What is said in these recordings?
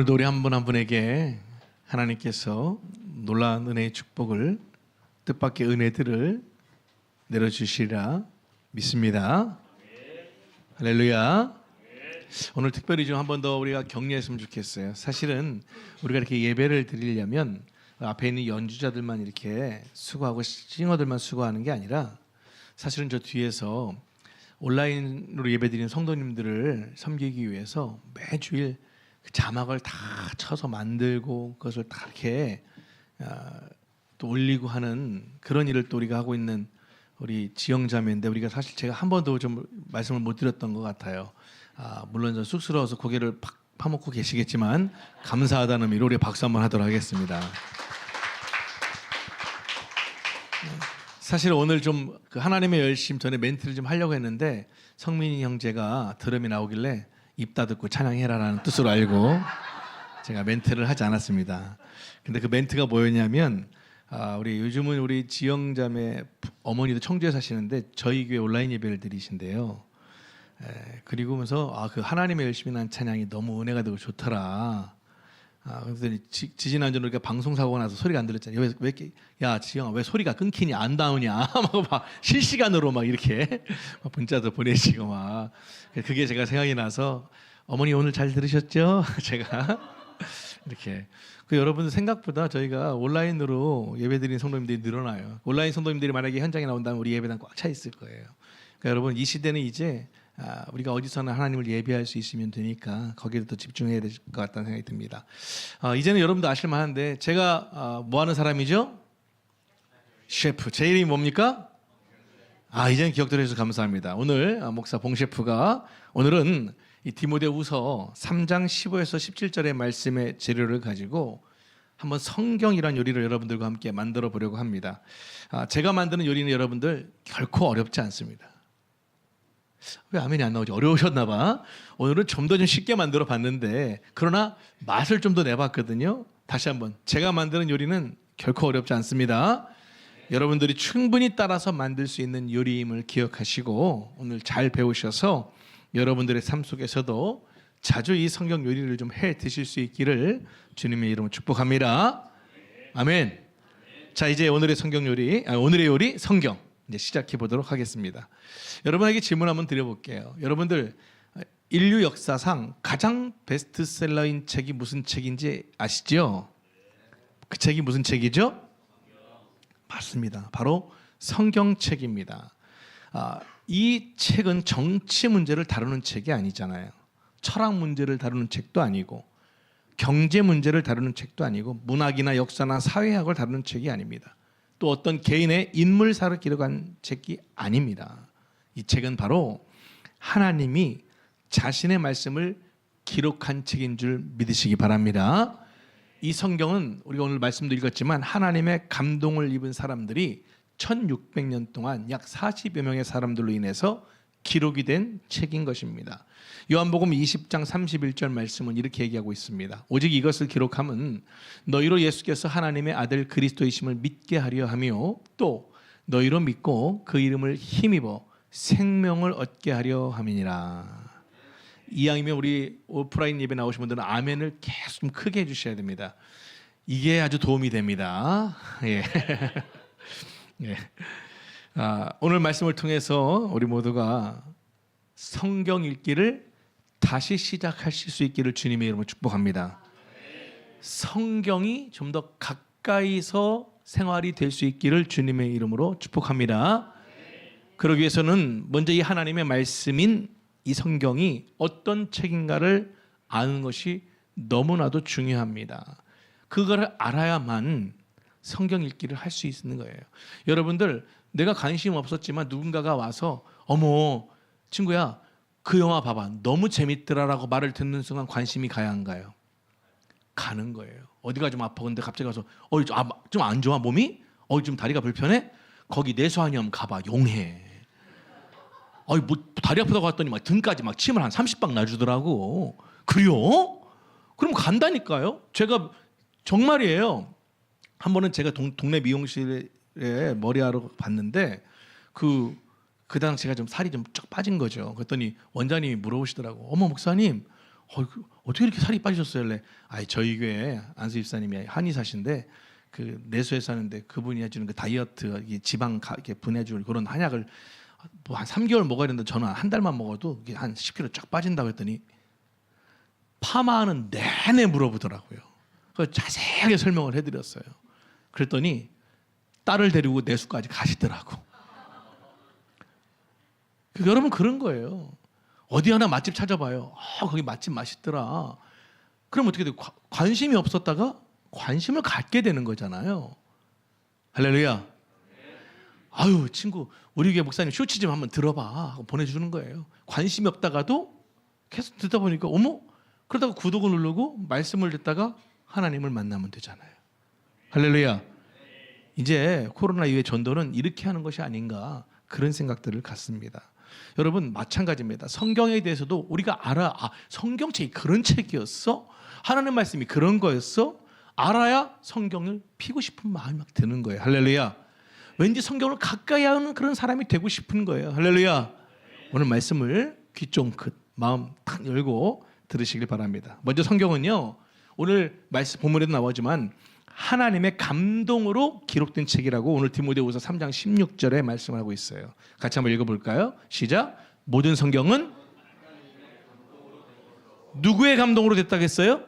오늘도 우리 한 분 한 분에게 하나님께서 놀라운 은혜의 축복을, 뜻밖의 은혜들을 내려주시리라 믿습니다. 할렐루야. 오늘 특별히 좀 한 번 더 우리가 격려했으면 좋겠어요. 사실은 우리가 이렇게 예배를 드리려면 앞에 있는 연주자들만 이렇게 수고하고 싱어들만 수고하는 게 아니라, 사실은 저 뒤에서 온라인으로 예배드리는 성도님들을 섬기기 위해서 매주일 그 자막을 다 쳐서 만들고 그것을 다 이렇게 또 올리고 하는 그런 일을 또 우리가 하고 있는 우리 지영자매인데, 우리가 사실 제가 한 번도 좀 말씀을 못 드렸던 것 같아요. 물론 좀 쑥스러워서 고개를 팍 파먹고 계시겠지만 감사하다는 의미로 우리 박수 한번 하도록 하겠습니다. 사실 오늘 좀 그 하나님의 열심 전에 멘트를 좀 하려고 했는데, 성민이 형제가 드럼이 나오길래 입 다듣고 찬양해라라는 뜻으로 알고 제가 멘트를 하지 않았습니다. 근데 그 멘트가 뭐였냐면, 우리 요즘은 우리 지영자매 어머니도 청주에 사시는데 저희 교회 온라인 예배를 드리신대요. 그리고면서 그 하나님의 열심히 난 찬양이 너무 은혜가 되고 좋더라. 그래서 지지난주에 우리가 방송 사고가 나서 소리가 안 들렸잖아요. 왜 이렇게, 야 지영아 왜 소리가 끊기냐, 안 닿으냐 막 실시간으로 막 이렇게 문자도 보내시고 막, 그게 제가 생각이 나서 어머니 오늘 잘 들으셨죠? 제가 이렇게. 여러분들 생각보다 저희가 온라인으로 예배드리는 성도님들이 늘어나요. 온라인 성도님들이 만약에 현장에 나온다면 우리 예배당 꽉 차 있을 거예요. 그러니까 여러분, 이 시대는 이제 우리가 어디서나 하나님을 예배할 수 있으면 되니까 거기에 더 집중해야 될 것 같다는 생각이 듭니다. 이제는 여러분도 아실만한데, 제가 뭐 하는 사람이죠? 셰프. 제 이름이 뭡니까? 이제는 기억들 해주셔서 감사합니다. 오늘 목사 봉 셰프가 오늘은 이 디모데후서 3장 15에서 17절의 말씀의 재료를 가지고 한번 성경이란 요리를 여러분들과 함께 만들어 보려고 합니다. 제가 만드는 요리는 여러분들 결코 어렵지 않습니다. 왜 아멘이 안 나오지? 어려우셨나 봐. 오늘은 좀 더 좀 쉽게 만들어 봤는데, 그러나 맛을 좀 더 내봤거든요. 다시 한번, 제가 만드는 요리는 결코 어렵지 않습니다. 여러분들이 충분히 따라서 만들 수 있는 요리임을 기억하시고 오늘 잘 배우셔서 여러분들의 삶 속에서도 자주 이 성경 요리를 좀 해 드실 수 있기를 주님의 이름으로 축복합니다. 아멘. 자, 이제 오늘의 성경 요리, 오늘의 요리 성경 이제 시작해 보도록 하겠습니다. 여러분에게 질문 한번 드려볼게요. 여러분들 인류 역사상 가장 베스트셀러인 책이 무슨 책인지 아시죠? 그 책이 무슨 책이죠? 맞습니다. 바로 성경책입니다. 이 책은 정치 문제를 다루는 책이 아니잖아요. 철학 문제를 다루는 책도 아니고, 경제 문제를 다루는 책도 아니고, 문학이나 역사나 사회학을 다루는 책이 아닙니다. 또 어떤 개인의 인물사를 기록한 책이 아닙니다. 이 책은 바로 하나님이 자신의 말씀을 기록한 책인 줄 믿으시기 바랍니다. 이 성경은 우리가 오늘 말씀도 읽었지만 하나님의 감동을 입은 사람들이 1600년 동안 약 40여 명의 사람들로 인해서 기록이 된 책인 것입니다. 요한복음 20장 31절 말씀은 이렇게 얘기하고 있습니다. 오직 이것을 기록함은 너희로 예수께서 하나님의 아들 그리스도이심을 믿게 하려 하며, 또 너희로 믿고 그 이름을 힘입어 생명을 얻게 하려 함이니라. 이왕이면 우리 오프라인 예배 나오신 분들은 아멘을 계속 좀 크게 해주셔야 됩니다. 이게 아주 도움이 됩니다. 예. 예. 오늘 말씀을 통해서 우리 모두가 성경 읽기를 다시 시작하실 수 있기를 주님의 이름으로 축복합니다. 성경이 좀 더 가까이서 생활이 될 수 있기를 주님의 이름으로 축복합니다. 그러기 위해서는 먼저 이 하나님의 말씀인 이 성경이 어떤 책인가를 아는 것이 너무나도 중요합니다. 그걸 알아야만 성경 읽기를 할 수 있는 거예요. 여러분들, 내가 관심 없었지만 누군가가 와서 어머 친구야 그 영화 봐봐 너무 재밌더라라고 말을 듣는 순간 관심이 가야 안 가요? 가는 거예요. 어디가 좀 아파 근데 갑자기 가서 좀 안 좋아 몸이? 좀 다리가 불편해? 거기 내수한염 가봐 용해. 뭐 다리 아프다고 했더니 막 등까지 막 침을 한 30방 놔주더라고. 그래요? 그럼 간다니까요. 제가 정말이에요. 한 번은 제가 동네 미용실에 머리하러 봤는데 그 당시 제가 좀 살이 좀 쫙 빠진 거죠. 그랬더니 원장님이 물어보시더라고. 어머 목사님 어떻게 이렇게 살이 빠지셨어요? 저희 교회 안수 집사님이 한의사신데 그 내수에 사는데 그분이 해주는 그 다이어트 지방 이렇게 분해줄 그런 한약을 뭐 한 3개월 먹어야 되는데 저는 한 달만 먹어도 이게 한 10kg 쫙 빠진다고 했더니 파마하는 내내 물어보더라고요. 그래서 자세하게 설명을 해드렸어요. 그랬더니 딸을 데리고 내수까지 가시더라고. 여러분 그런 거예요. 어디 하나 맛집 찾아봐요. 거기 맛집 맛있더라. 그럼 어떻게 돼요? 관심이 없었다가 관심을 갖게 되는 거잖아요. 할렐루야. 아유 친구 우리 교회 목사님 쇼츠 좀 한번 들어봐 하고 보내주는 거예요. 관심이 없다가도 계속 듣다 보니까 어머 그러다가 구독을 누르고 말씀을 듣다가 하나님을 만나면 되잖아요. 할렐루야. 이제 코로나 이후의 전도는 이렇게 하는 것이 아닌가 그런 생각들을 갖습니다. 여러분 마찬가지입니다. 성경에 대해서도 우리가 알아. 성경책이 그런 책이었어? 하나님 말씀이 그런 거였어? 알아야 성경을 피고 싶은 마음이 막 드는 거예요. 할렐루야. 왠지 성경을 가까이 하는 그런 사람이 되고 싶은 거예요. 할렐루야. 오늘 말씀을 귀 쫑긋 마음 탁 열고 들으시길 바랍니다. 먼저 성경은요. 오늘 말씀 본문에도 나오지만 하나님의 감동으로 기록된 책이라고 오늘 디모데후서 3장 16절에 말씀을 하고 있어요. 같이 한번 읽어볼까요? 시작. 모든 성경은 누구의 감동으로 됐다고 했어요?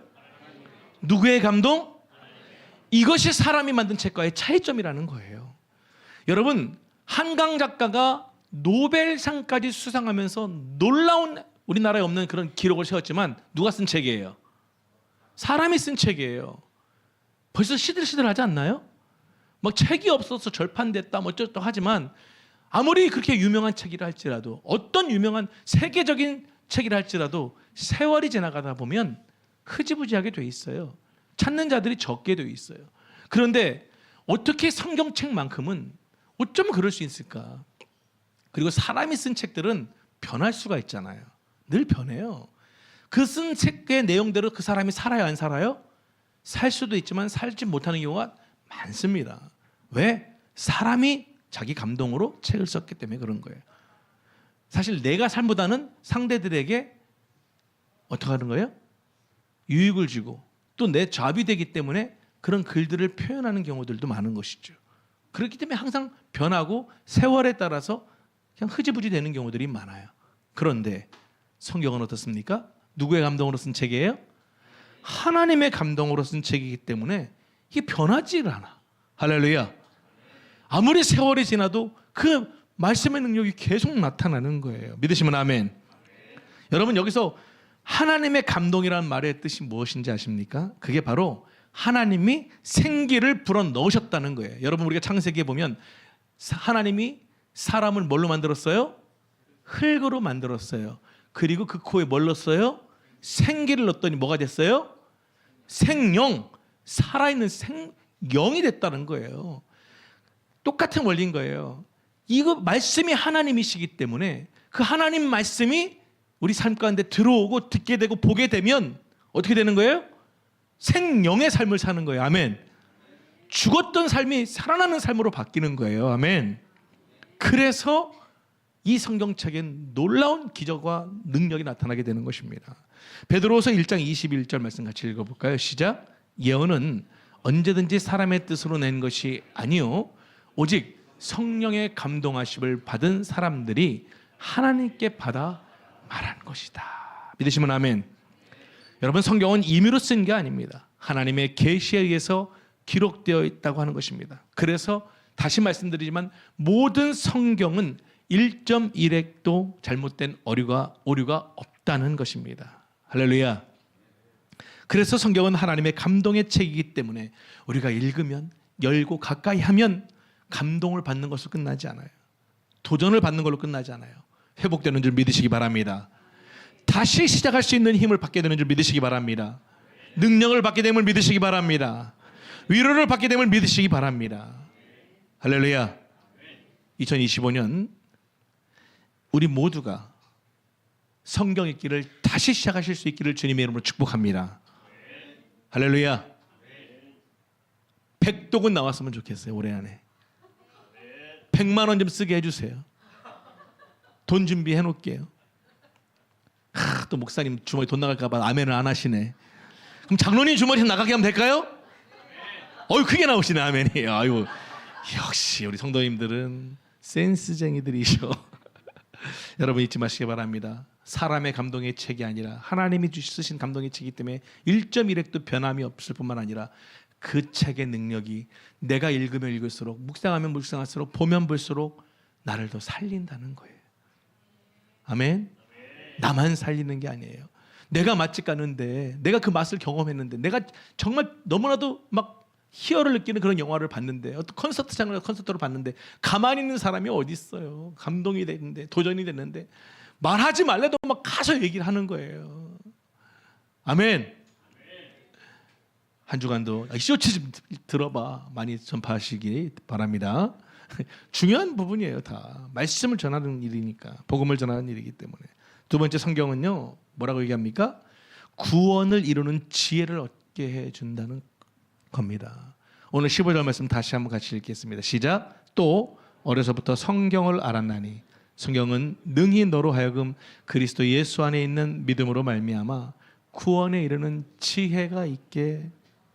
누구의 감동? 이것이 사람이 만든 책과의 차이점이라는 거예요. 여러분 한강 작가가 노벨상까지 수상하면서 놀라운 우리나라에 없는 그런 기록을 세웠지만 누가 쓴 책이에요? 사람이 쓴 책이에요. 벌써 시들시들하지 않나요? 막 책이 없어서 절판됐다 뭐 어쩌다 하지만 아무리 그렇게 유명한 책이라 할지라도 어떤 유명한 세계적인 책이라 할지라도 세월이 지나가다 보면 흐지부지하게 돼 있어요. 찾는 자들이 적게 돼 있어요. 그런데 어떻게 성경책만큼은 어쩌면 그럴 수 있을까? 그리고 사람이 쓴 책들은 변할 수가 있잖아요. 늘 변해요. 그 쓴 책의 내용대로 그 사람이 살아요, 안 살아요? 살 수도 있지만 살지 못하는 경우가 많습니다. 왜? 사람이 자기 감동으로 책을 썼기 때문에 그런 거예요. 사실 내가 삶보다는 상대들에게 어떻게 하는 거예요? 유익을 주고 또 내 잡이 되기 때문에 그런 글들을 표현하는 경우들도 많은 것이죠. 그렇기 때문에 항상 변하고 세월에 따라서 그냥 흐지부지 되는 경우들이 많아요. 그런데 성경은 어떻습니까? 누구의 감동으로 쓴 책이에요? 하나님의 감동으로 쓴 책이기 때문에 이게 변하지 않아. 할렐루야. 아무리 세월이 지나도 그 말씀의 능력이 계속 나타나는 거예요. 믿으시면 아멘. 여러분 여기서 하나님의 감동이라는 말의 뜻이 무엇인지 아십니까? 그게 바로 하나님이 생기를 불어넣으셨다는 거예요. 여러분 우리가 창세기에 보면 하나님이 사람을 뭘로 만들었어요? 흙으로 만들었어요. 그리고 그 코에 뭘 넣었어요? 생기를 넣었더니 뭐가 됐어요? 생영, 살아있는 생영이 됐다는 거예요. 똑같은 원리인 거예요. 이거 말씀이 하나님이시기 때문에 그 하나님 말씀이 우리 삶 가운데 들어오고 듣게 되고 보게 되면 어떻게 되는 거예요? 생영의 삶을 사는 거예요. 아멘. 죽었던 삶이 살아나는 삶으로 바뀌는 거예요. 아멘. 그래서 이 성경책엔 놀라운 기적과 능력이 나타나게 되는 것입니다. 베드로후서 1장 21절 말씀 같이 읽어볼까요? 시작. 예언은 언제든지 사람의 뜻으로 낸 것이 아니요 오직 성령의 감동하심을 받은 사람들이 하나님께 받아 말한 것이다. 믿으시면 아멘. 여러분 성경은 임의로 쓴 게 아닙니다. 하나님의 계시에 의해서 기록되어 있다고 하는 것입니다. 그래서 다시 말씀드리지만 모든 성경은 1.1획도 잘못된 오류가 없다는 것입니다. 할렐루야. 그래서 성경은 하나님의 감동의 책이기 때문에 우리가 읽으면 열고 가까이 하면 감동을 받는 것으로 끝나지 않아요. 도전을 받는 걸로 끝나지 않아요. 회복되는 줄 믿으시기 바랍니다. 다시 시작할 수 있는 힘을 받게 되는 줄 믿으시기 바랍니다. 능력을 받게 됨을 믿으시기 바랍니다. 위로를 받게 됨을 믿으시기 바랍니다. 할렐루야. 2025년 우리 모두가 성경 읽기를 다시 시작하실 수 있기를 주님의 이름으로 축복합니다. 할렐루야. 100독은 나왔으면 좋겠어요. 올해 안에 100만 원 좀 쓰게 해주세요. 돈 준비해 놓을게요. 또 목사님 주머니 돈 나갈까 봐 아멘을 안 하시네. 그럼 장로님 주머니 나가게 하면 될까요? 크게 나오시네 아멘이. 아유, 역시 우리 성도님들은 센스쟁이들이셔. 여러분 잊지 마시기 바랍니다. 사람의 감동의 책이 아니라 하나님이 쓰신 감동의 책이기 때문에 1.1획도 변함이 없을 뿐만 아니라 그 책의 능력이 내가 읽으면 읽을수록, 묵상하면 묵상할수록, 보면 볼수록 나를 더 살린다는 거예요. 아멘. 나만 살리는 게 아니에요. 내가 맛집 가는데, 내가 그 맛을 경험했는데, 내가 정말 너무나도 막 희열을 느끼는 그런 영화를 봤는데, 어떤 콘서트장을 콘서트로 봤는데 가만히 있는 사람이 어디 있어요. 감동이 됐는데, 도전이 됐는데 말하지 말래도 막 가서 얘기를 하는 거예요. 아멘. 한 주간도 쇼츠 좀 들어봐. 많이 전파하시기 바랍니다. 중요한 부분이에요. 다 말씀을 전하는 일이니까, 복음을 전하는 일이기 때문에. 두 번째, 성경은요 뭐라고 얘기합니까? 구원을 이루는 지혜를 얻게 해준다는 겁니다. 오늘 15절 말씀 다시 한번 같이 읽겠습니다. 시작. 또 어려서부터 성경을 알았나니 성경은 능히 너로 하여금 그리스도 예수 안에 있는 믿음으로 말미암아 구원에 이르는 지혜가 있게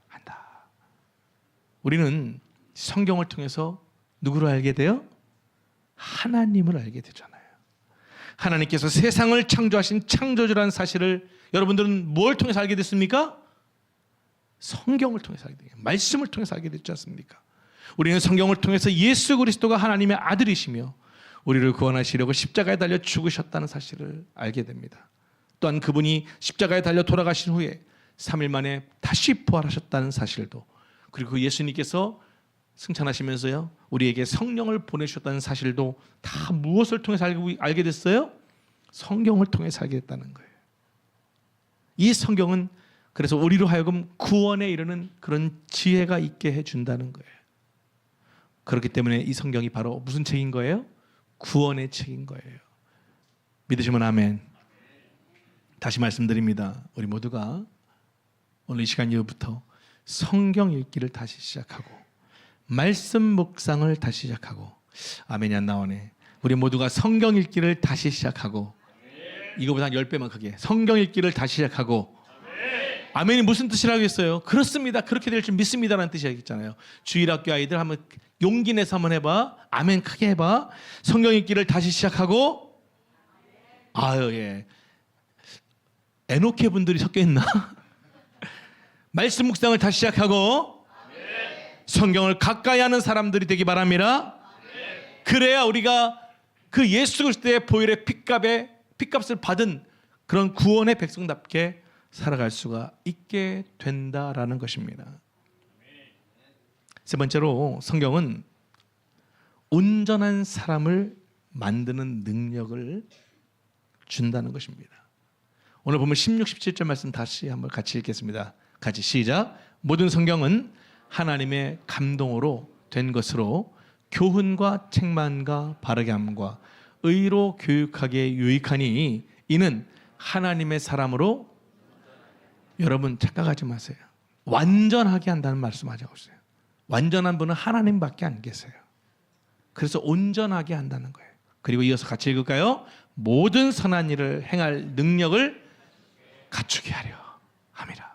한다. 우리는 성경을 통해서 누구를 알게 돼요? 하나님을 알게 되잖아요. 하나님께서 세상을 창조하신 창조주라는 사실을 여러분들은 뭘 통해서 알게 됐습니까? 성경을 통해서 알게 돼요. 말씀을 통해서 알게 됐지 않습니까? 우리는 성경을 통해서 예수 그리스도가 하나님의 아들이시며 우리를 구원하시려고 십자가에 달려 죽으셨다는 사실을 알게 됩니다. 또한 그분이 십자가에 달려 돌아가신 후에 3일 만에 다시 부활하셨다는 사실도, 그리고 예수님께서 승천하시면서요 우리에게 성령을 보내주셨다는 사실도 다 무엇을 통해서 알게 됐어요? 성경을 통해서 알게 됐다는 거예요. 이 성경은 그래서 우리로 하여금 구원에 이르는 그런 지혜가 있게 해준다는 거예요. 그렇기 때문에 이 성경이 바로 무슨 책인 거예요? 구원의 책인 거예요. 믿으시면 아멘. 다시 말씀드립니다. 우리 모두가 오늘 이 시간 이후부터 성경 읽기를 다시 시작하고 말씀 묵상을 다시 시작하고, 아멘이 안 나오네. 우리 모두가 성경 읽기를 다시 시작하고, 이거보다 한 10배만 크게 성경 읽기를 다시 시작하고, 아멘이 무슨 뜻이라고 했어요? 그렇습니다. 그렇게 될 줄 믿습니다라는 뜻이잖아요. 주일학교 아이들 한번 용기 내서 한번 해봐. 아멘 크게 해봐. 성경 읽기를 다시 시작하고, 아유 예. 에노케 분들이 섞여 있나? 말씀 묵상을 다시 시작하고 성경을 가까이 하는 사람들이 되기 바랍니다. 그래야 우리가 그 예수 그리스도의 보혈의 핏값을 받은 그런 구원의 백성답게 살아갈 수가 있게 된다라는 것입니다. 세 번째로, 성경은 온전한 사람을 만드는 능력을 준다는 것입니다. 오늘 보면 16, 17절 말씀 다시 한번 같이 읽겠습니다. 같이 시작. 모든 성경은 하나님의 감동으로 된 것으로 교훈과 책망과 바르게 함과 의로 교육하기에 유익하니 이는 하나님의 사람으로, 여러분 착각하지 마세요. 완전하게 한다는 말씀하지 않으세요. 완전한 분은 하나님밖에 안 계세요. 그래서 온전하게 한다는 거예요. 그리고 이어서 같이 읽을까요? 모든 선한 일을 행할 능력을 갖추게 하려 함이라.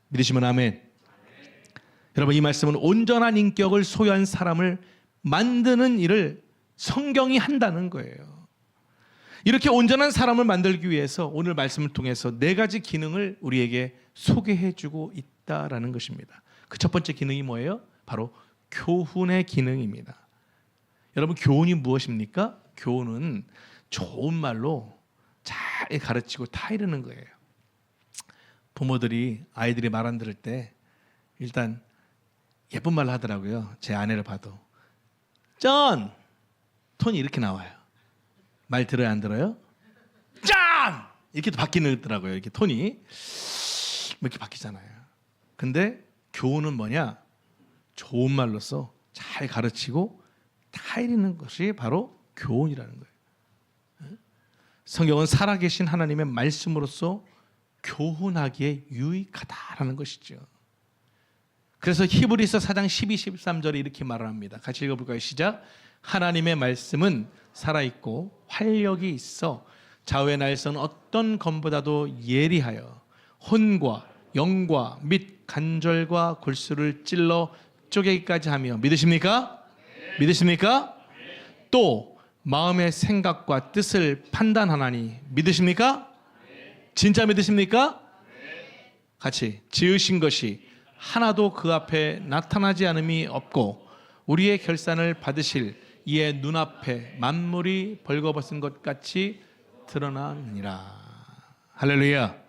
믿으시면 아멘. 여러분, 이 말씀은 온전한 인격을 소유한 사람을 만드는 일을 성경이 한다는 거예요. 이렇게 온전한 사람을 만들기 위해서 오늘 말씀을 통해서 4가지 기능을 우리에게 소개해주고 있다라는 것입니다. 그 첫 번째 기능이 뭐예요? 바로 교훈의 기능입니다. 여러분, 교훈이 무엇입니까? 교훈은 좋은 말로 잘 가르치고 타이르는 거예요. 부모들이 아이들이 말 안 들을 때 일단 예쁜 말로 하더라고요. 제 아내를 봐도 짠! 톤이 이렇게 나와요. 말 들어요, 안 들어요? 짠! 이렇게 바뀌더라고요. 이렇게 톤이 이렇게 바뀌잖아요. 근데 교훈은 뭐냐? 좋은 말로써 잘 가르치고 타이르는 것이 바로 교훈이라는 거예요. 성경은 살아계신 하나님의 말씀으로서 교훈하기에 유익하다라는 것이죠. 그래서 히브리서 4장 12, 13절에 이렇게 말을 합니다. 같이 읽어볼까요? 시작. 하나님의 말씀은 살아있고 활력이 있어 좌우의 날선 어떤 검보다도 예리하여 혼과 영과 및 관절과 골수를 찔러 쪼개기까지 하며 믿으십니까? 믿으십니까? 또 마음의 생각과 뜻을 판단하나니 믿으십니까? 진짜 믿으십니까? 같이 지으신 것이 하나도 그 앞에 나타나지 않음이 없고 우리의 결산을 받으실 이의 눈앞에 만물이 벌거벗은 것 같이 드러나느니라. 할렐루야.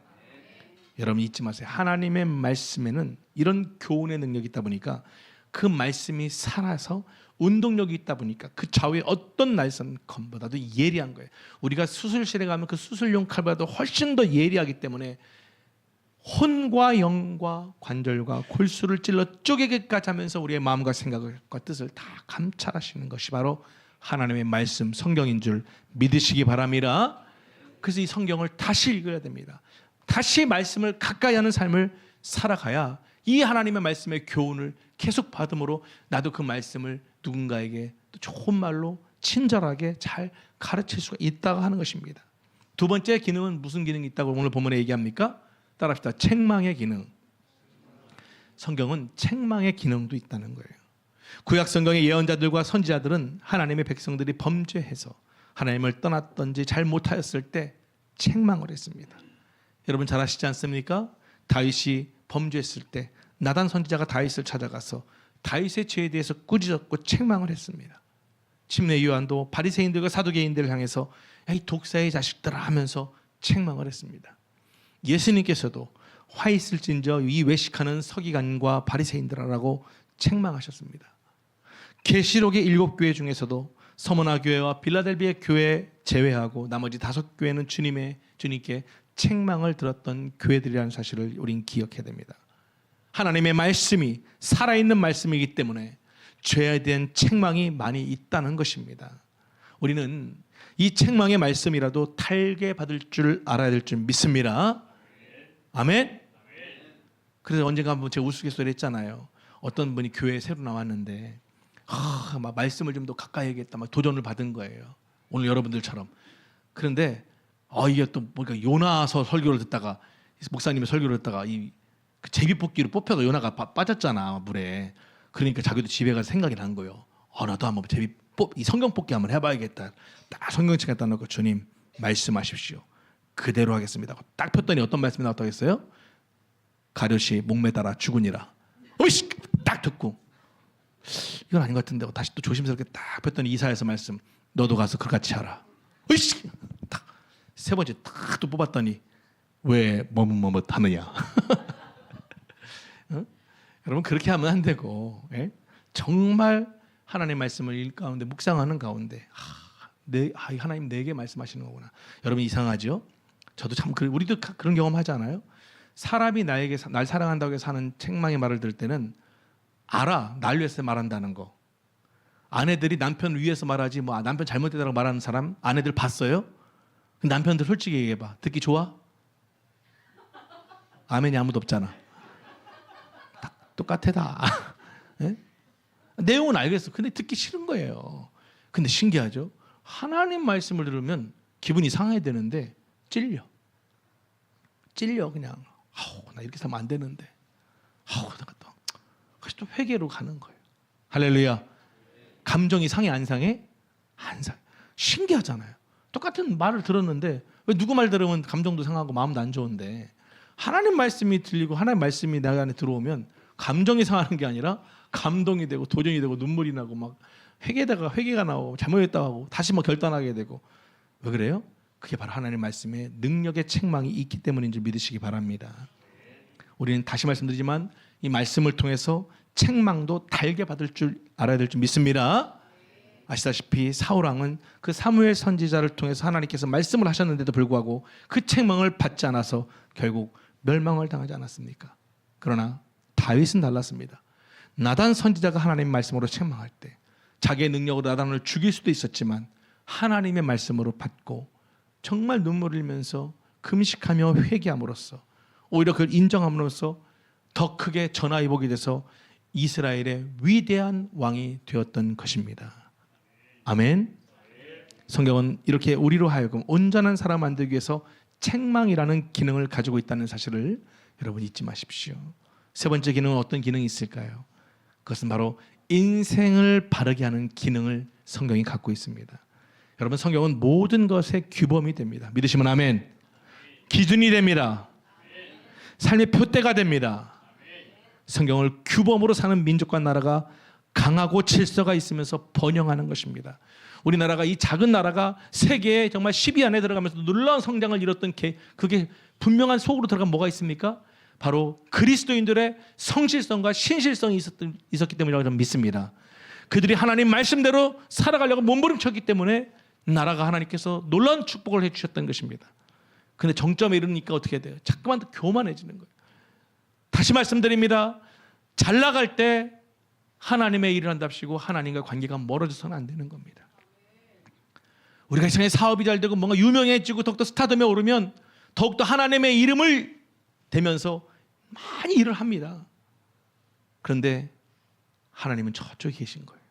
여러분 잊지 마세요. 하나님의 말씀에는 이런 교훈의 능력이 있다 보니까 그 말씀이 살아서 운동력이 있다 보니까 그 좌우의 어떤 날선 검보다도 예리한 거예요. 우리가 수술실에 가면 그 수술용 칼보다도 훨씬 더 예리하기 때문에 혼과 영과 관절과 골수를 찔러 쪼개기까지 하면서 우리의 마음과 생각과 뜻을 다 감찰하시는 것이 바로 하나님의 말씀 성경인 줄 믿으시기 바랍니다. 그래서 이 성경을 다시 읽어야 됩니다. 다시 말씀을 가까이 하는 삶을 살아가야 이 하나님의 말씀의 교훈을 계속 받음으로 나도 그 말씀을 누군가에게 또 좋은 말로 친절하게 잘 가르칠 수가 있다고 하는 것입니다. 두 번째 기능은 무슨 기능이 있다고 오늘 본문에 얘기합니까? 따라합시다. 책망의 기능. 성경은 책망의 기능도 있다는 거예요. 구약 성경의 예언자들과 선지자들은 하나님의 백성들이 범죄해서 하나님을 떠났던지 잘못하였을 때 책망을 했습니다. 여러분 잘 아시지 않습니까? 다윗이 범죄했을 때 나단 선지자가 다윗을 찾아가서 다윗의 죄에 대해서 꾸짖었고 책망을 했습니다. 침례 요한도 바리새인들과 사두개인들을 향해서 야, 이 독사의 자식들아 하면서 책망을 했습니다. 예수님께서도 화 있을진저 이 외식하는 서기관과 바리새인들아라고 책망하셨습니다. 계시록의 7교회 중에서도 서머나 교회와 빌라델비아 교회 제외하고 나머지 5교회는 주님께 책망을 들었던 교회들이라는 사실을 우린 기억해야 됩니다. 하나님의 말씀이 살아있는 말씀이기 때문에 죄에 대한 책망이 많이 있다는 것입니다. 우리는 이 책망의 말씀이라도 달게 받을 줄 알아야 될 줄 믿습니다. 아멘. 그래서 언젠가 한번 제가 우스갯소리 했잖아요. 어떤 분이 교회에 새로 나왔는데 막 말씀을 좀 더 가까이 하겠다 막 도전을 받은 거예요. 오늘 여러분들처럼. 그런데 이게 또 뭔가 요나서 설교를 듣다가 목사님의 설교를 듣다가 이 제비뽑기로 뽑혀서 요나가 빠졌잖아 물에. 그러니까 자기도 집에 가서 생각이 난 거예요. 나도 한번 이 성경 뽑기 한번 해봐야겠다. 딱 성경책 갖다 놓고 주님 말씀하십시오. 그대로 하겠습니다. 딱 폈더니 어떤 말씀이 나왔다고 했어요? 가룟이 목매달아 죽으니라. 어이씨 딱 듣고 이건 아닌 것 같은데 다시 또 조심스럽게 딱 폈더니 이사야서 말씀 너도 가서 그같이 하라. 어이씨 딱 세 번째 딱 또 뽑았더니 왜 머뭇머뭇하느냐. 여러분 그렇게 하면 안 되고 정말 하나님의 말씀을 읽 가운데 묵상하는 가운데 하나님 내게 말씀하시는 거구나. 여러분 이상하죠? 저도 참 우리도 그런 경험 하잖아요. 사람이 날 사랑한다고 해서 하는 책망의 말을 들을 때는 알아. 날 위해서 말한다는 거. 아내들이 남편 위해서 말하지 남편 잘못되다고 말하는 사람 아내들 봤어요? 남편들 솔직히 얘기해봐. 듣기 좋아? 아멘이 아무도 없잖아. 똑같아 다. 내용은 알겠어. 근데 듣기 싫은 거예요. 근데 신기하죠? 하나님 말씀을 들으면 기분이 상해야 되는데 찔려 그냥. 나 이렇게 살면 안 되는데. 다시 또 회개로 가는 거예요. 할렐루야. 감정이 상해 안 상해? 안 상해. 신기하잖아요. 똑같은 말을 들었는데 왜 누구 말 들으면 감정도 상하고 마음도 안 좋은데 하나님 말씀이 들리고 하나님 말씀이 내 안에 들어오면 감정이 상하는 게 아니라 감동이 되고 도전이 되고 눈물이 나고 막 회개가 나오고 잘못했다고 하고 다시 결단하게 되고. 왜 그래요? 그게 바로 하나님 말씀에 능력의 책망이 있기 때문인 줄 믿으시기 바랍니다. 우리는 다시 말씀드리지만 이 말씀을 통해서 책망도 달게 받을 줄 알아야 될 줄 믿습니다. 아시다시피 사울왕은 그 사무엘 선지자를 통해서 하나님께서 말씀을 하셨는데도 불구하고 그 책망을 받지 않아서 결국 멸망을 당하지 않았습니까? 그러나 다윗은 달랐습니다. 나단 선지자가 하나님의 말씀으로 책망할 때 자기의 능력으로 나단을 죽일 수도 있었지만 하나님의 말씀으로 받고 정말 눈물을 흘리면서 금식하며 회개함으로써 오히려 그걸 인정함으로써 더 크게 전화위복이 돼서 이스라엘의 위대한 왕이 되었던 것입니다. 아멘. 성경은 이렇게 우리로 하여금 온전한 사람 만들기 위해서 책망이라는 기능을 가지고 있다는 사실을 여러분 잊지 마십시오. 세 번째 기능은 어떤 기능이 있을까요? 그것은 바로 인생을 바르게 하는 기능을 성경이 갖고 있습니다. 여러분, 성경은 모든 것의 규범이 됩니다. 믿으시면 아멘. 기준이 됩니다. 삶의 표대가 됩니다. 성경을 규범으로 사는 민족과 나라가 강하고 질서가 있으면서 번영하는 것입니다. 우리나라가, 이 작은 나라가 세계에 정말 10위 안에 들어가면서 놀라운 성장을 이뤘던 그게 분명한 속으로 들어간 뭐가 있습니까? 바로 그리스도인들의 성실성과 신실성이 있었기 때문이라고 저는 믿습니다. 그들이 하나님 말씀대로 살아가려고 몸부림쳤기 때문에 나라가 하나님께서 놀라운 축복을 해주셨던 것입니다. 그런데 정점에 이르니까 어떻게 돼요? 자꾸만 더 교만해지는 거예요. 다시 말씀드립니다. 잘 나갈 때 하나님의 일을 한답시고 하나님과 관계가 멀어져서는 안 되는 겁니다. 우리가 세상에 사업이 잘 되고 뭔가 유명해지고 더욱더 스타덤에 오르면 더욱더 하나님의 이름을 대면서 많이 일을 합니다. 그런데 하나님은 저쪽에 계신 거예요.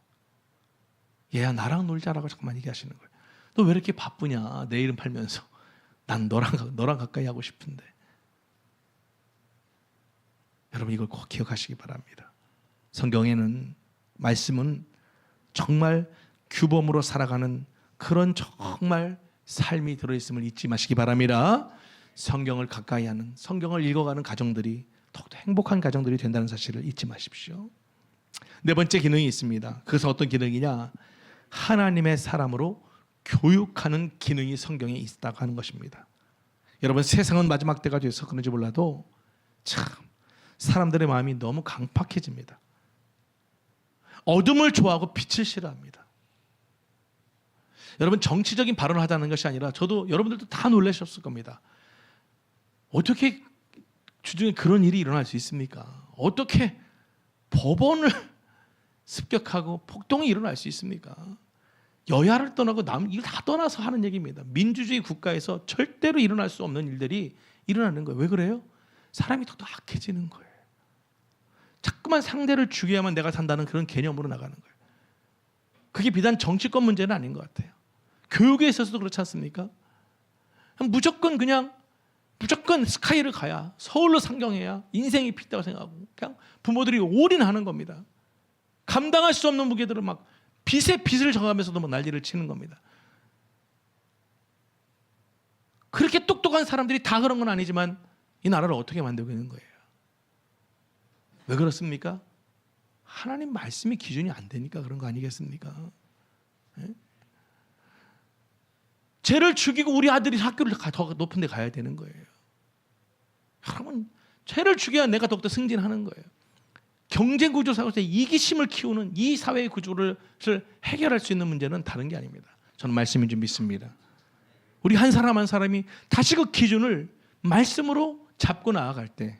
얘야, 나랑 놀자라고 자꾸만 얘기하시는 거예요. 너 왜 이렇게 바쁘냐, 내 이름 팔면서. 난 너랑 가까이 하고 싶은데. 여러분, 이걸 꼭 기억하시기 바랍니다. 성경에는, 말씀은 정말 규범으로 살아가는 그런 정말 삶이 들어있음을 잊지 마시기 바랍니다. 성경을 가까이 하는, 성경을 읽어가는 가정들이 더욱더 행복한 가정들이 된다는 사실을 잊지 마십시오. 네 번째 기능이 있습니다. 그것은 어떤 기능이냐? 하나님의 사람으로 교육하는 기능이 성경에 있다고 하는 것입니다. 여러분, 세상은 마지막 때가 돼서 그런지 몰라도 참 사람들의 마음이 너무 강팍해집니다. 어둠을 좋아하고 빛을 싫어합니다. 여러분, 정치적인 발언을 하자는 것이 아니라, 저도 여러분들도 다 놀라셨을 겁니다. 어떻게 주중에 그런 일이 일어날 수 있습니까? 어떻게 법원을 습격하고 폭동이 일어날 수 있습니까? 여야를 떠나고 이걸 다 떠나서 하는 얘기입니다. 민주주의 국가에서 절대로 일어날 수 없는 일들이 일어나는 거예요. 왜 그래요? 사람이 더 악해지는 거예요. 자꾸만 상대를 죽여야만 내가 산다는 그런 개념으로 나가는 거예요. 그게 비단 정치권 문제는 아닌 것 같아요. 교육에 있어서도 그렇지 않습니까? 무조건 스카이를 가야, 서울로 상경해야 인생이 빛다고 생각하고 그냥 부모들이 올인하는 겁니다. 감당할 수 없는 무게들을 막 빚에 빚을 져가면서도 막 난리를 치는 겁니다. 그렇게 똑똑한 사람들이 다 그런 건 아니지만 이 나라를 어떻게 만들고 있는 거예요? 왜 그렇습니까? 하나님 말씀이 기준이 안 되니까 그런 거 아니겠습니까? 네? 죄를 죽이고 우리 아들이 학교를 더 높은 데 가야 되는 거예요. 여러분, 죄를 죽여야 내가 더욱더 승진하는 거예요. 경쟁 구조 속에서 이기심을 키우는 이 사회의 구조를 해결할 수 있는 문제는 다른 게 아닙니다. 저는 말씀인 줄 믿습니다. 우리 한 사람 한 사람이 다시 그 기준을 말씀으로 잡고 나아갈 때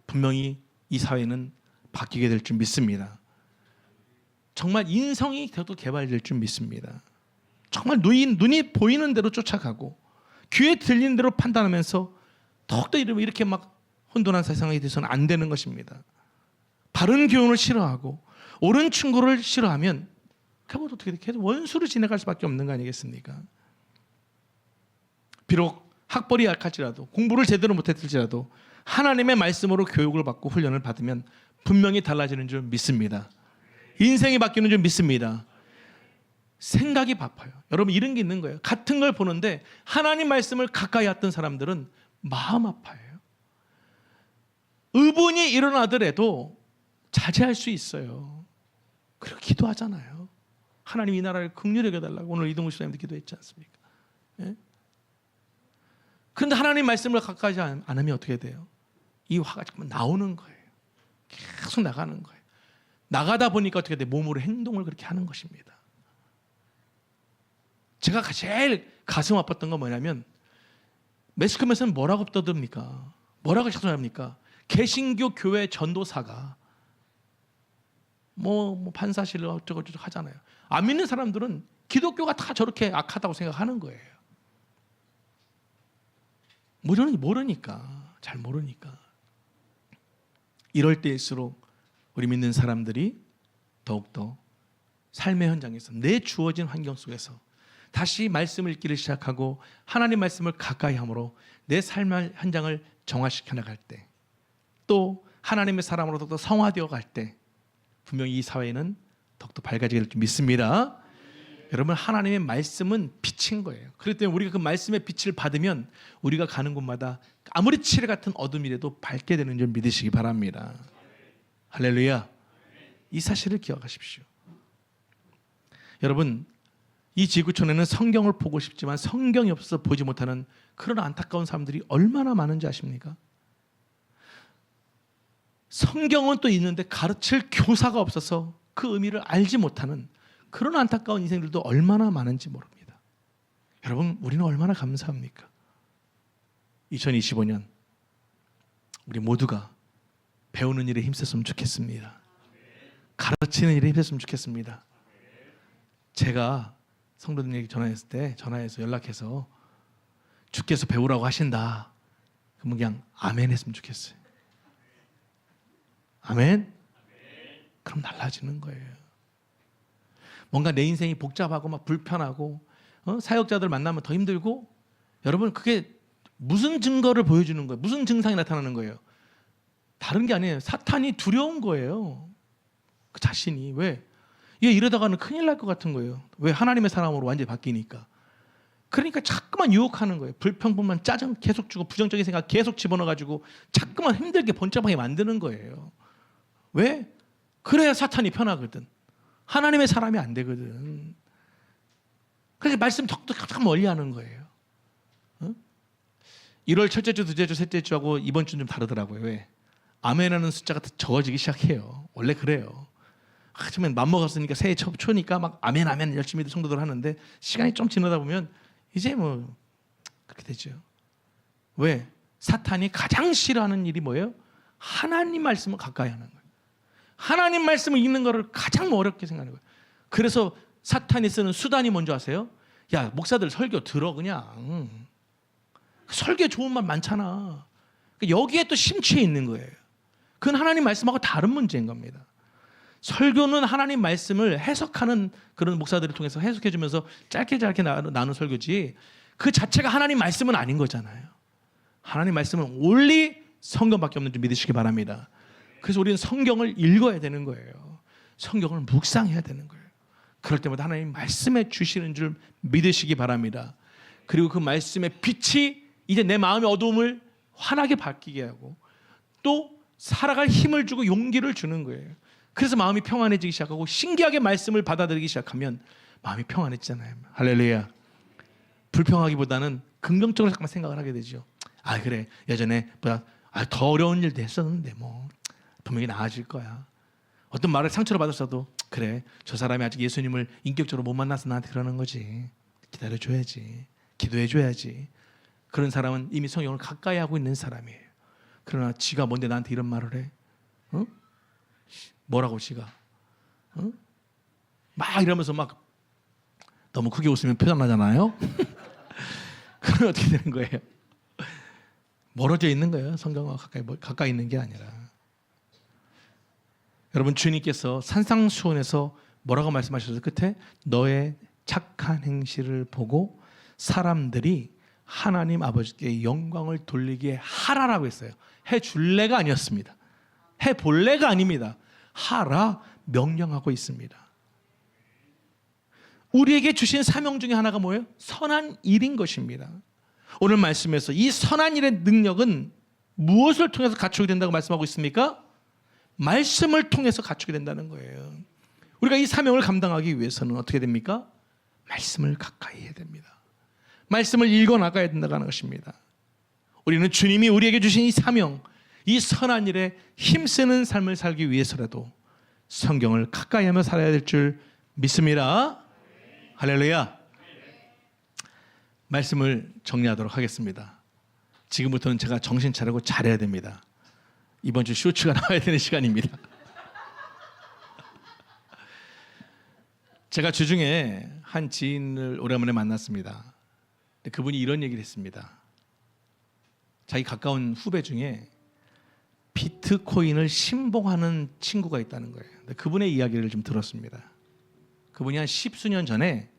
분명히 이 사회는 바뀌게 될 줄 믿습니다. 정말 인성이 더 개발될 줄 믿습니다. 정말 눈이 보이는 대로 쫓아가고 귀에 들리는 대로 판단하면서 더욱더 이렇게 막 혼돈한 세상에 대해서는 안 되는 것입니다. 바른 교훈을 싫어하고 옳은 충고를 싫어하면 그것도 어떻게 계속 원수로 지나갈 수밖에 없는 거 아니겠습니까? 비록 학벌이 약할지라도, 공부를 제대로 못했을지라도 하나님의 말씀으로 교육을 받고 훈련을 받으면 분명히 달라지는 줄 믿습니다. 인생이 바뀌는 줄 믿습니다. 생각이 바빠요. 여러분, 이런 게 있는 거예요. 같은 걸 보는데 하나님 말씀을 가까이 했던 사람들은 마음 아파요. 의문이 일어나더라도 자제할 수 있어요. 그리고 기도하잖아요. 하나님 이 나라를 긍휼히 여겨달라고 오늘 이동우 시장님도 기도했지 않습니까? 예? 그런데 하나님 말씀을 가까이 안 하면 어떻게 돼요? 이 화가 자꾸 나오는 거예요. 계속 나가는 거예요. 나가다 보니까 어떻게 돼요? 몸으로 행동을 그렇게 하는 것입니다. 제가 제일 가슴 아팠던 건 뭐냐면, 매스컴에서는 뭐라고 떠듭니까? 뭐라고 자son합니까? 개신교 교회 전도사가 뭐 판사실을 어쩌고 하잖아요. 안 믿는 사람들은 기독교가 다 저렇게 악하다고 생각하는 거예요. 모르니까, 잘 모르니까. 이럴 때일수록 우리 믿는 사람들이 더욱더 삶의 현장에서 내 주어진 환경 속에서 다시 말씀을 읽기를 시작하고 하나님 말씀을 가까이 함으로 내 삶의 현장을 정화시켜 나갈 때, 또 하나님의 사람으로 더욱더 성화되어 갈 때 분명히 이 사회는 더욱더 밝아지게 될 줄 믿습니다. 여러분, 하나님의 말씀은 빛인 거예요. 그렇기 때문에 우리가 그 말씀의 빛을 받으면 우리가 가는 곳마다 아무리 칠흑 같은 어둠이라도 밝게 되는 줄 믿으시기 바랍니다. 할렐루야. 이 사실을 기억하십시오. 여러분, 이 지구촌에는 성경을 보고 싶지만 성경이 없어서 보지 못하는 그런 안타까운 사람들이 얼마나 많은지 아십니까? 성경은 또 있는데 가르칠 교사가 없어서 그 의미를 알지 못하는 그런 안타까운 인생들도 얼마나 많은지 모릅니다. 여러분, 우리는 얼마나 감사합니까? 2025년 우리 모두가 배우는 일에 힘썼으면 좋겠습니다. 가르치는 일에 힘썼으면 좋겠습니다. 제가 성도들에게 전화해서 연락해서 주께서 배우라고 하신다, 그러면 그냥 아멘 했으면 좋겠어요. 아멘? 그럼 달라지는 거예요. 뭔가 내 인생이 복잡하고 막 불편하고 사역자들 만나면 더 힘들고, 여러분, 그게 무슨 증거를 보여주는 거예요? 무슨 증상이 나타나는 거예요? 다른 게 아니에요. 사탄이 두려운 거예요. 그 자신이. 왜? 얘 이러다가는 큰일 날 것 같은 거예요. 왜? 하나님의 사람으로 완전히 바뀌니까. 그러니까 자꾸만 유혹하는 거예요. 불평분만 짜증 계속 주고 부정적인 생각 계속 집어넣어가지고 자꾸만 힘들게 번잡하게 만드는 거예요. 왜? 그래야 사탄이 편하거든. 하나님의 사람이 안 되거든. 그래서 말씀 자꾸 멀리 하는 거예요. 1월 첫째 주, 둘째 주, 셋째 주하고 이번 주는 좀 다르더라고요. 왜? 아멘하는 숫자가 적어지기 시작해요. 원래 그래요. 처음엔 맘먹었으니까 새해 초니까 막 아멘 아멘 열심히 성도들 하는데 시간이 좀 지나다 보면 이제 뭐 그렇게 되죠. 왜? 사탄이 가장 싫어하는 일이 뭐예요? 하나님 말씀을 가까이 하는 거예요. 하나님 말씀을 읽는 거를 가장 어렵게 생각하는 거예요. 그래서 사탄이 쓰는 수단이 뭔지 아세요? 야, 목사들 설교 들어 그냥. 설교에 좋은 말 많잖아. 여기에 또 심취해 있는 거예요. 그건 하나님 말씀하고 다른 문제인 겁니다. 설교는 하나님 말씀을 해석하는 그런 목사들을 통해서 해석해주면서 짧게 나누는 설교지, 그 자체가 하나님 말씀은 아닌 거잖아요. 하나님 말씀은 올리 성경밖에 없는 줄 믿으시기 바랍니다. 그래서 우리는 성경을 읽어야 되는 거예요. 성경을 묵상해야 되는 거예요. 그럴 때마다 하나님 말씀해 주시는 줄 믿으시기 바랍니다. 그리고 그 말씀의 빛이 이제 내 마음의 어두움을 환하게 바뀌게 하고 또 살아갈 힘을 주고 용기를 주는 거예요. 그래서 마음이 평안해지기 시작하고 신기하게 말씀을 받아들이기 시작하면 마음이 평안해지잖아요. 할렐루야. 불평하기보다는 긍정적으로 잠깐 생각을 하게 되죠. 아, 그래, 예전에 더 어려운 일도 했었는데 뭐 분명히 나아질 거야. 어떤 말을 상처로 받았어도 그래, 저 사람이 아직 예수님을 인격적으로 못 만나서 나한테 그러는 거지. 기다려줘야지. 기도해줘야지. 그런 사람은 이미 성경을 가까이 하고 있는 사람이에요. 그러나 지가 뭔데 나한테 이런 말을 해? 뭐라고 지가? 막 이러면서 막 너무 크게 웃으면 표정 나잖아요. 그러면 어떻게 되는 거예요? 멀어져 있는 거예요. 성경과 가까이 있는 게 아니라. 여러분, 주님께서 산상수훈에서 뭐라고 말씀하셨어요? 끝에 너의 착한 행실을 보고 사람들이 하나님 아버지께 영광을 돌리게 하라라고 했어요. 해줄래가 아니었습니다. 해볼래가 아닙니다. 하라 명령하고 있습니다. 우리에게 주신 사명 중에 하나가 뭐예요? 선한 일인 것입니다. 오늘 말씀에서 이 선한 일의 능력은 무엇을 통해서 갖추게 된다고 말씀하고 있습니까? 말씀을 통해서 갖추게 된다는 거예요. 우리가 이 사명을 감당하기 위해서는 어떻게 됩니까? 말씀을 가까이 해야 됩니다. 말씀을 읽어 나가야 된다는 것입니다. 우리는 주님이 우리에게 주신 이 사명, 이 선한 일에 힘쓰는 삶을 살기 위해서라도 성경을 가까이 하며 살아야 될 줄 믿습니다. 할렐루야. 말씀을 정리하도록 하겠습니다. 지금부터는 제가 정신 차리고 잘해야 됩니다. 이번 주 쇼츠가 나와야 되는 시간입니다. 제가 주중에 한 지인을 오랜만에 만났습니다. 그분이 이런 얘기를 했습니다. 자기 가까운 후배 중에 비트코인을 신봉하는 친구가 있다는 거예요. 그분의 이야기를 좀 들었습니다. 그분이 한 10수년 전에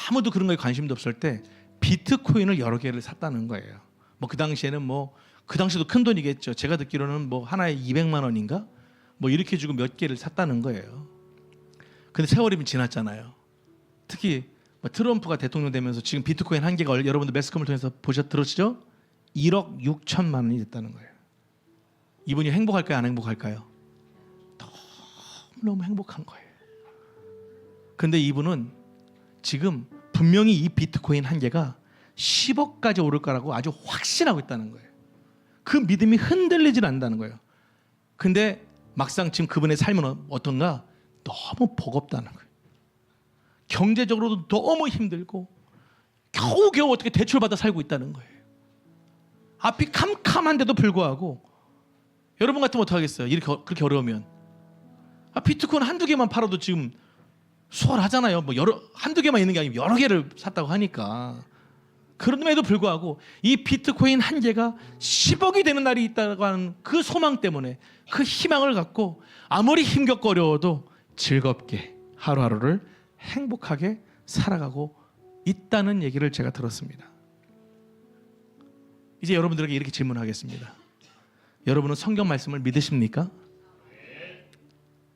아무도 그런 거에 관심도 없을 때 비트코인을 여러 개를 샀다는 거예요. 뭐 그 당시에는 뭐 그 당시도 큰 돈이겠죠. 제가 듣기로는 뭐 하나에 200만 원인가 뭐 이렇게 주고 몇 개를 샀다는 거예요. 근데 세월이 지났잖아요. 특히 뭐 트럼프가 대통령 되면서 지금 비트코인 한 개가 여러분들 매스컴을 통해서 들으시죠? 1억 6천만 원이 됐다는 거예요. 이분이 행복할까요? 안 행복할까요? 너무 행복한 거예요. 근데 이분은 지금 분명히 이 비트코인 한 개가 10억까지 오를 거라고 아주 확신하고 있다는 거예요. 그 믿음이 흔들리질 않는다는 거예요. 근데 막상 지금 그분의 삶은 어떤가? 너무 버겁다는 거예요. 경제적으로도 너무 힘들고 겨우겨우 어떻게 대출받아 살고 있다는 거예요. 앞이 캄캄한데도 불구하고 여러분 같으면 어떡하겠어요? 이렇게 그렇게 어려우면 비트코인 한두 개만 팔아도 지금 수월하잖아요. 뭐 한두 개만 있는 게 아니고 여러 개를 샀다고 하니까. 그럼에도 불구하고 이 비트코인 한 개가 10억이 되는 날이 있다고 하는 그 소망 때문에 그 희망을 갖고 아무리 힘겹고 즐겁게 하루하루를 행복하게 살아가고 있다는 얘기를 제가 들었습니다. 이제 여러분들에게 이렇게 질문하겠습니다. 여러분은 성경 말씀을 믿으십니까?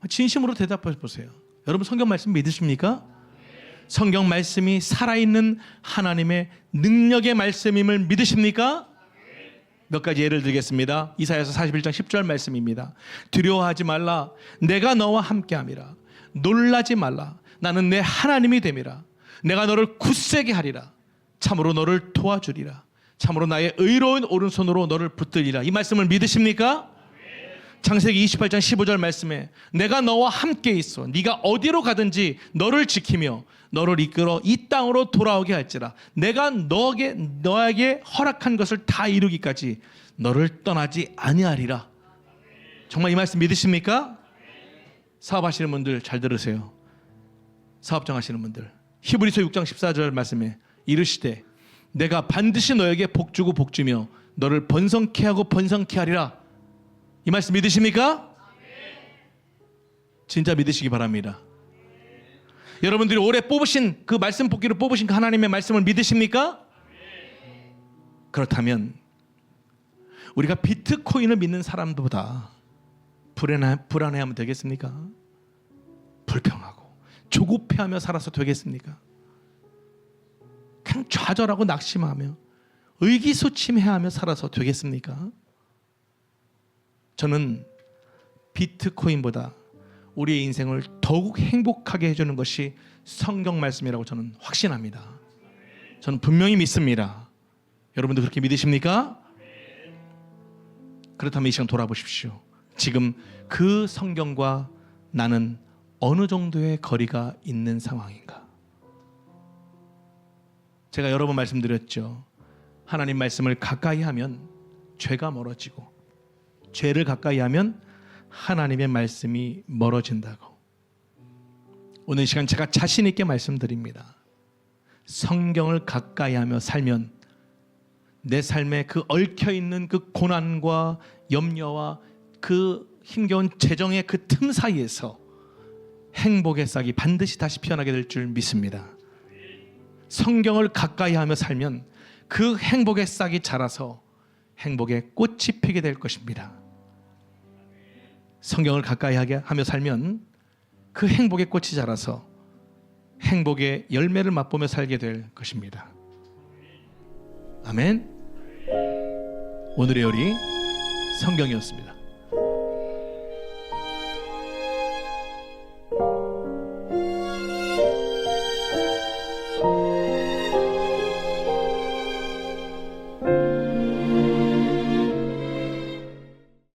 진심으로 대답해 보세요. 여러분 성경 말씀 믿으십니까? 성경 말씀이 살아있는 하나님의 능력의 말씀임을 믿으십니까? 몇 가지 예를 들겠습니다. 이사야서 41장 10절 말씀입니다. 두려워하지 말라. 내가 너와 함께함이라. 놀라지 말라. 나는 내 하나님이 됨이라. 내가 너를 굳세게 하리라. 참으로 너를 도와주리라. 참으로 나의 의로운 오른손으로 너를 붙들리라. 이 말씀을 믿으십니까? 창세기 28장 15절 말씀에 내가 너와 함께 있어 네가 어디로 가든지 너를 지키며 너를 이끌어 이 땅으로 돌아오게 할지라. 내가 너에게 허락한 것을 다 이루기까지 너를 떠나지 아니하리라. 정말 이 말씀 믿으십니까? 사업하시는 분들 잘 들으세요. 사업장 하시는 분들 히브리서 6장 14절 말씀에 이르시되 내가 반드시 너에게 복주고 복주며 너를 번성케 하고 번성케 하리라. 이 말씀 믿으십니까? 진짜 믿으시기 바랍니다. 여러분들이 올해 뽑으신 그 말씀 뽑기로 뽑으신 그 하나님의 말씀을 믿으십니까? 그렇다면 우리가 비트코인을 믿는 사람들보다 불안해하면 되겠습니까? 불평하고 조급해하며 살아서 되겠습니까? 그냥 좌절하고 낙심하며 의기소침해하며 살아서 되겠습니까? 저는 비트코인보다 우리의 인생을 더욱 행복하게 해주는 것이 성경 말씀이라고 저는 확신합니다. 저는 분명히 믿습니다. 여러분도 그렇게 믿으십니까? 그렇다면 이 시간 돌아보십시오. 지금 그 성경과 나는 어느 정도의 거리가 있는 상황인가? 제가 여러 번 말씀드렸죠. 하나님 말씀을 가까이 하면 죄가 멀어지고 죄를 가까이 하면 하나님의 말씀이 멀어진다고. 오늘 이 시간 제가 자신 있게 말씀드립니다. 성경을 가까이 하며 살면 내 삶에 그 얽혀있는 그 고난과 염려와 그 힘겨운 재정의 그 틈 사이에서 행복의 싹이 반드시 다시 피어나게 될 줄 믿습니다. 성경을 가까이 하며 살면 그 행복의 싹이 자라서 행복의 꽃이 피게 될 것입니다. 성경을 가까이 하며 살면 그 행복의 꽃이 자라서 행복의 열매를 맛보며 살게 될 것입니다. 아멘. 오늘의 요리 성경이었습니다.